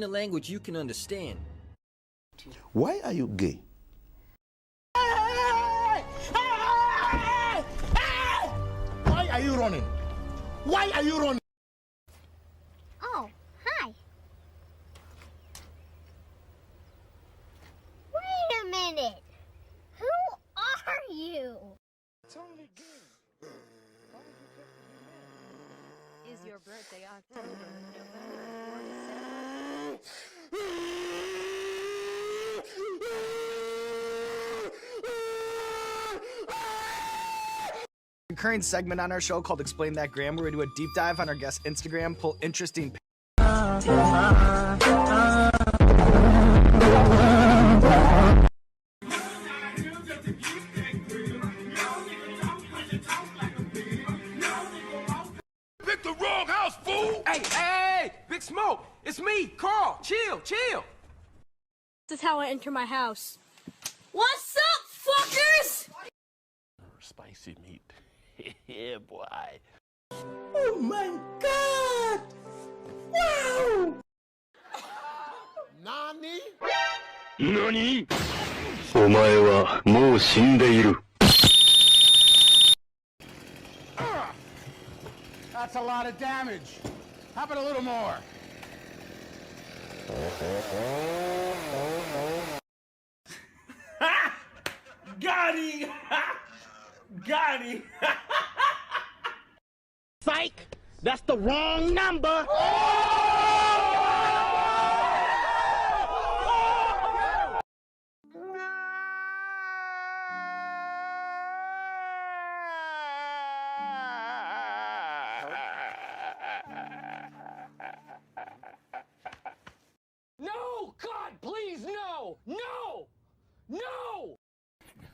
in a language you can understand. Why are you gay? Why are you running? Why are you running? Oh, hi. Wait a minute. Who are you? It's only gay. Is your birthday October, November, or December? Recurring segment on our show called Explain That Gram, where we do a deep dive on our guest Instagram, pull interesting Pick the wrong house, fool! Hey, Big Smoke! It's me, Carl! Chill! This is how I enter my house. What's up, fuckers? Spicy meat. Yeah, boy. Oh my god! Wow! Nani? 何? お前はもう死んでいる。 That's a lot of damage. How about a little more? Got him! Got him! Psych! That's the wrong number! No! God, please, no! No! No!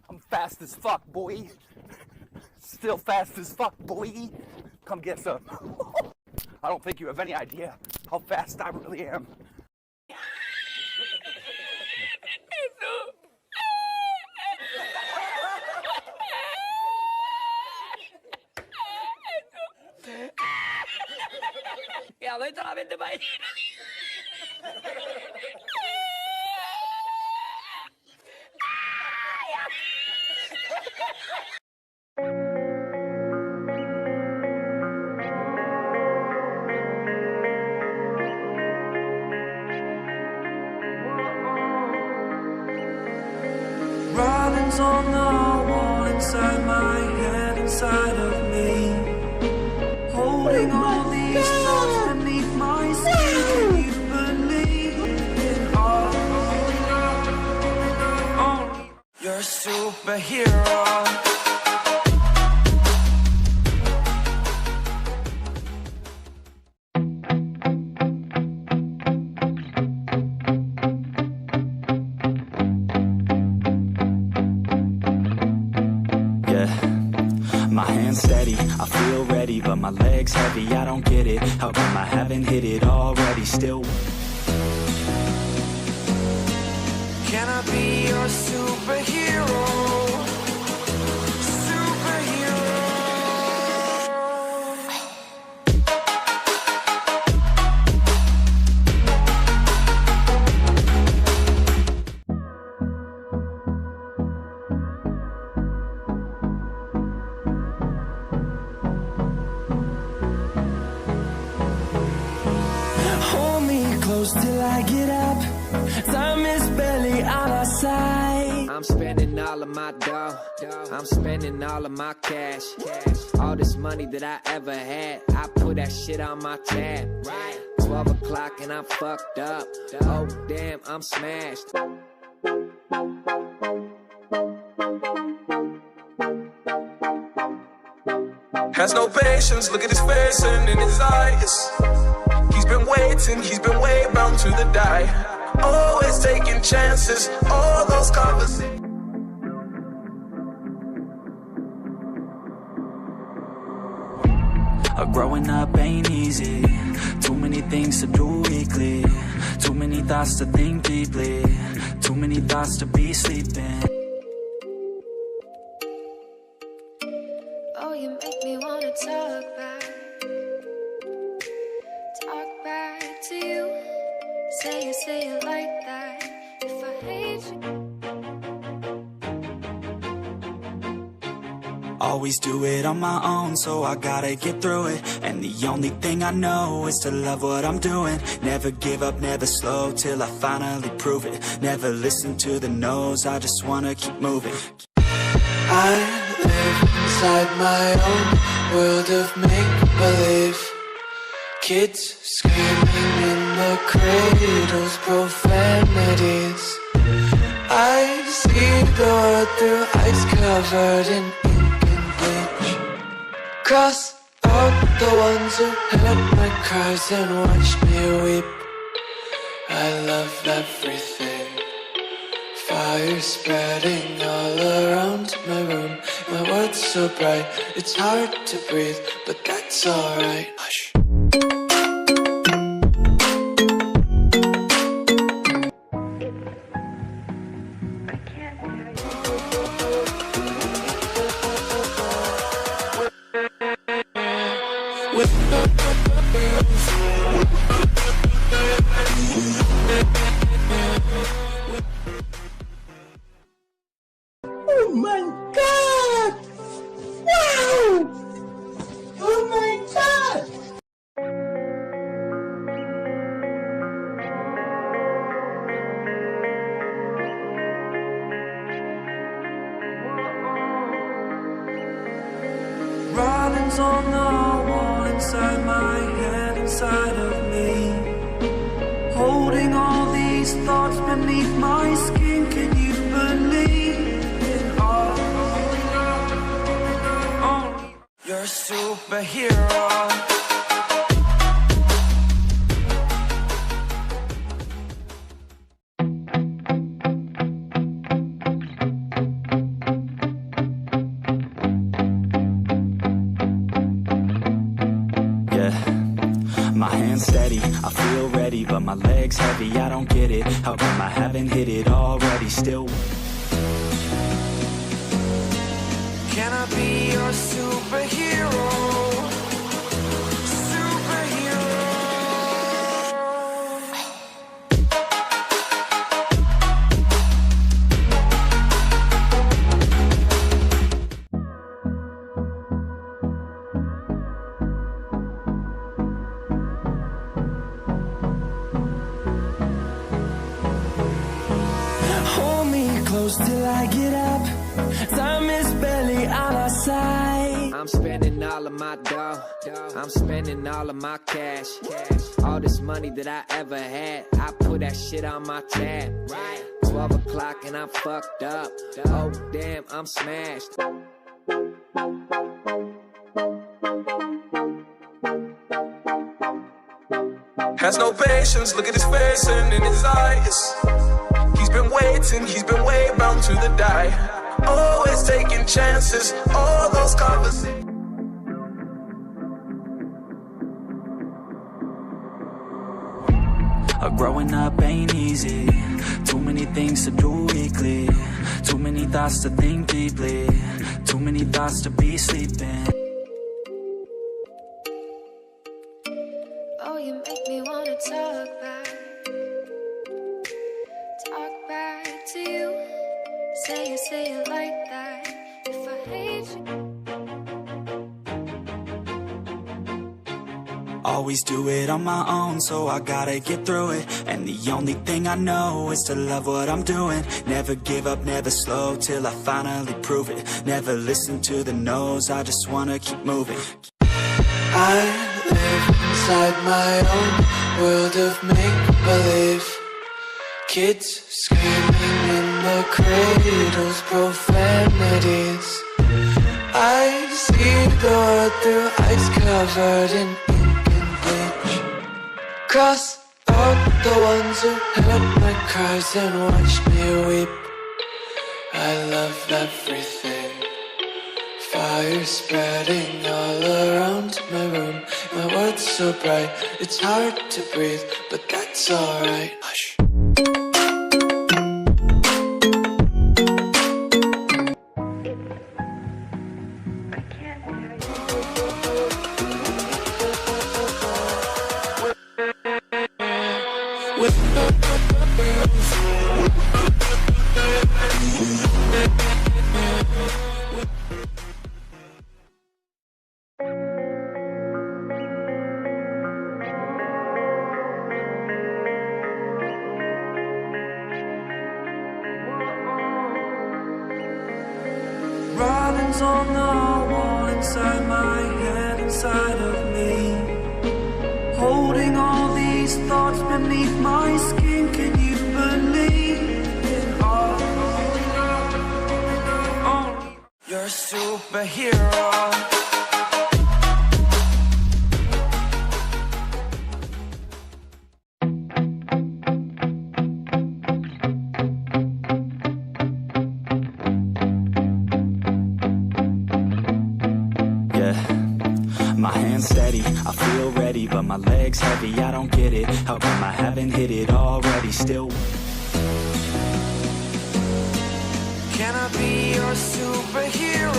I'm fast as fuck, boy. Still fast as fuck, boy. Come get some. I don't think you have any idea how fast I really am. Ya, vete a la mente para ahí. Writings on the wall inside my head, inside of me. Holding all these thoughts beneath my skin. Can you believe in all? You're a superhero. My hands steady, I feel ready, but my legs heavy, I don't get it. How come I haven't hit it already? Still, can I be your superhero? Hold me close till I get up. Time is barely on our side. I'm spending all of my dough. I'm spending all of my cash. All this money that I ever had, I put that shit on my tab. 12 o'clock and I'm fucked up. Oh damn, I'm smashed. Has no patience, look at his face and in his eyes. He's been waiting, he's been way bound to the die. Always taking chances, all those conversations. Growing up ain't easy. Too many things to do weekly. Too many thoughts to think deeply. Too many thoughts to be sleeping. Oh, you make me wanna talk back to you. Say Always do it on my own, so I gotta get through it. And the only thing I know is to love what I'm doing. Never give up, never slow, till I finally prove it. Never listen to the no's, I just wanna keep moving. I live inside my own world of make-believe. Kids screaming in the cradles, profanities. I see the world through ice covered in ink and bleach. Cross out the ones who heard my cries and watched me weep. I love everything. Fire spreading all around my room. My world's so bright, it's hard to breathe, but that's alright. Hush. Oh my God! Wow! Oh my God! Writings on the wall inside my head, inside of me. Holding all these thoughts beneath my skin. Can you believe in all? You're a superhero. My hands steady, I feel ready, but my legs heavy, I don't get it. How come I haven't hit it already? Still, can I be your superhero? Superhero. Hold me close till I get up. Time is barely on our side. I'm spending all of my dough. I'm spending all of my cash. All this money that I ever had, I put that shit on my tab. 12 o'clock and I'm fucked up. Oh damn, I'm smashed. Has no patience, look at his face and in his eyes. He's been waiting, he's been way bound to the die. Always taking chances, all those conversations. Growing up ain't easy. Too many things to do weekly. Too many thoughts to think deeply. Too many thoughts to be sleeping. Oh, you make me wanna talk back to you. Say it like that. If I hate you. Always do it on my own, so I gotta get through it. And the only thing I know is to love what I'm doing. Never give up, never slow, till I finally prove it. Never listen to the no's, I just wanna keep moving. I live inside my own world of make-believe. Kids screaming in the cradles, profanities. I see the world through ice covered in ink and bleach. Cross out the ones who heard my cries and watched me weep. I love everything. Fire spreading all around my room. My world's so bright, it's hard to breathe, but that's alright. Hush. Writings on the wall inside my head, inside of me. Holding all these thoughts beneath my skin. Can you believe in all? You're a superhero. My hands steady, I feel ready, but my legs heavy, I don't get it. How come I haven't hit it already? Still. Can I be your superhero?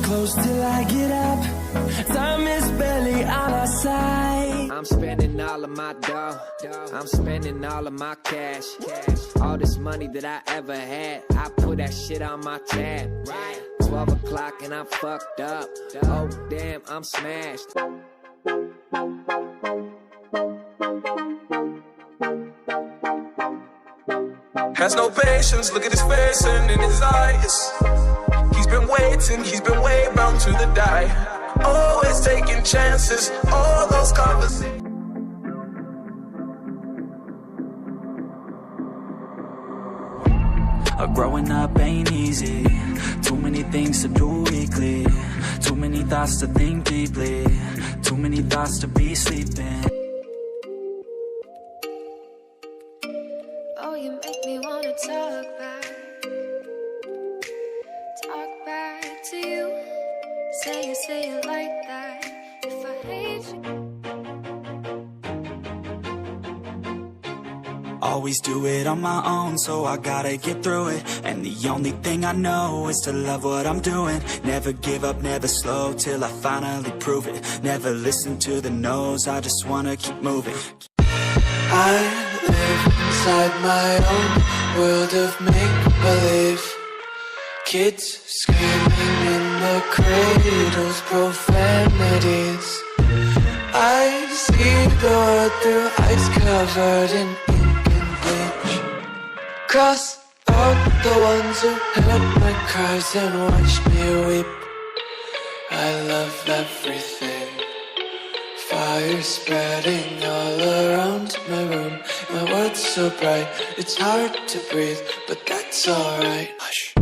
Close till I get up. Time is barely on our side. I'm spending all of my dough. I'm spending all of my cash. All this money that I ever had, I put that shit on my tab. 12 o'clock and I'm fucked up. Oh damn, I'm smashed. Has no patience, look at his face and in his eyes. He's been waiting, he's been way bound to the die. Always taking chances, all those conversations. Growing up ain't easy. Too many things to do weekly. Too many thoughts to think deeply. Too many thoughts to be sleeping. Oh, you make me wanna talk back to you. Say it like that. If I hate you. Always do it on my own, so I gotta get through it. And the only thing I know is to love what I'm doing. Never give up, never slow, till I finally prove it. Never listen to the no's, I just wanna keep moving. I live inside my own world of make-believe. Kids screaming in the cradles, profanities. I see the world through ice covered in ink and bleach. Cross out the ones who heard my cries and watched me weep. I love everything. Fire spreading all around my room. My world's so bright, it's hard to breathe, but that's alright. Hush.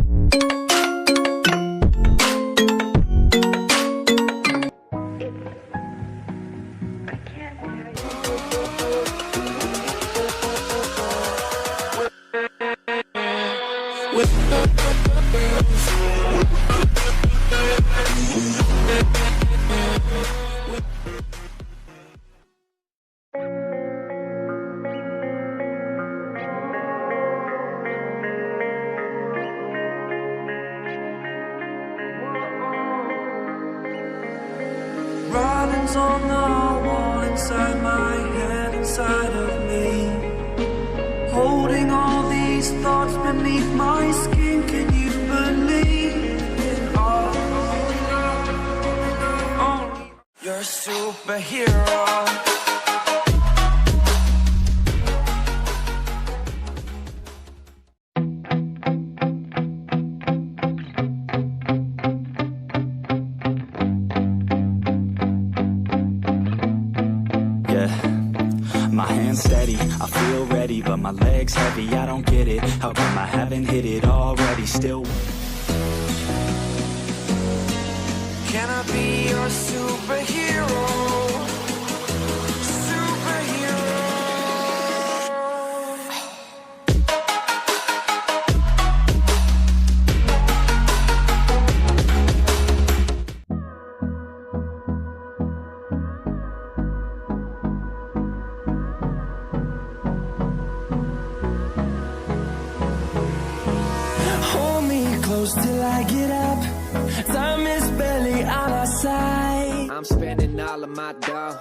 Writings on the wall inside my head, inside of me. Holding all these thoughts beneath my skin. Can you believe in all? You're a superhero. My hands steady, I feel ready, but my legs heavy, I don't get it. How come I haven't hit it already? Still. Can I be your superhero? Close till I get up. Time is barely on our side. I'm spending all of my dough.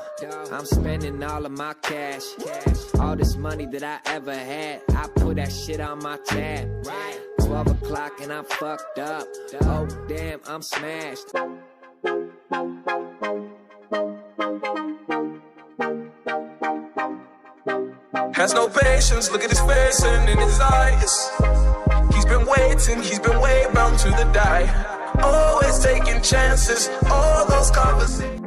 I'm spending all of my cash. All this money that I ever had, I put that shit on my tab. 12 o'clock and I'm fucked up. Oh damn, I'm smashed. Has no patience, look at his face and in his eyes. He's been way bound to the die. Always taking chances, all those conversations.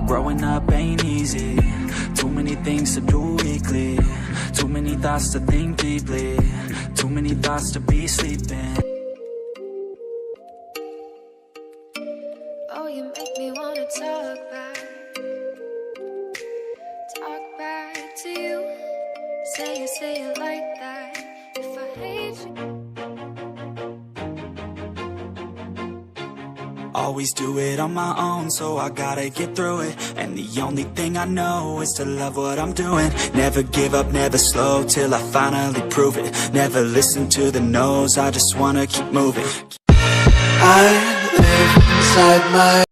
Growing up ain't easy. Too many things to do weekly. Too many thoughts to think deeply. Too many thoughts to be sleeping. Oh, you make me wanna talk back to you. Say it like that. If I hate you. Always do it on my own, so I gotta get through it. And the only thing I know is to love what I'm doing. Never give up, never slow, till I finally prove it. Never listen to the no's, I just wanna keep moving. I live inside my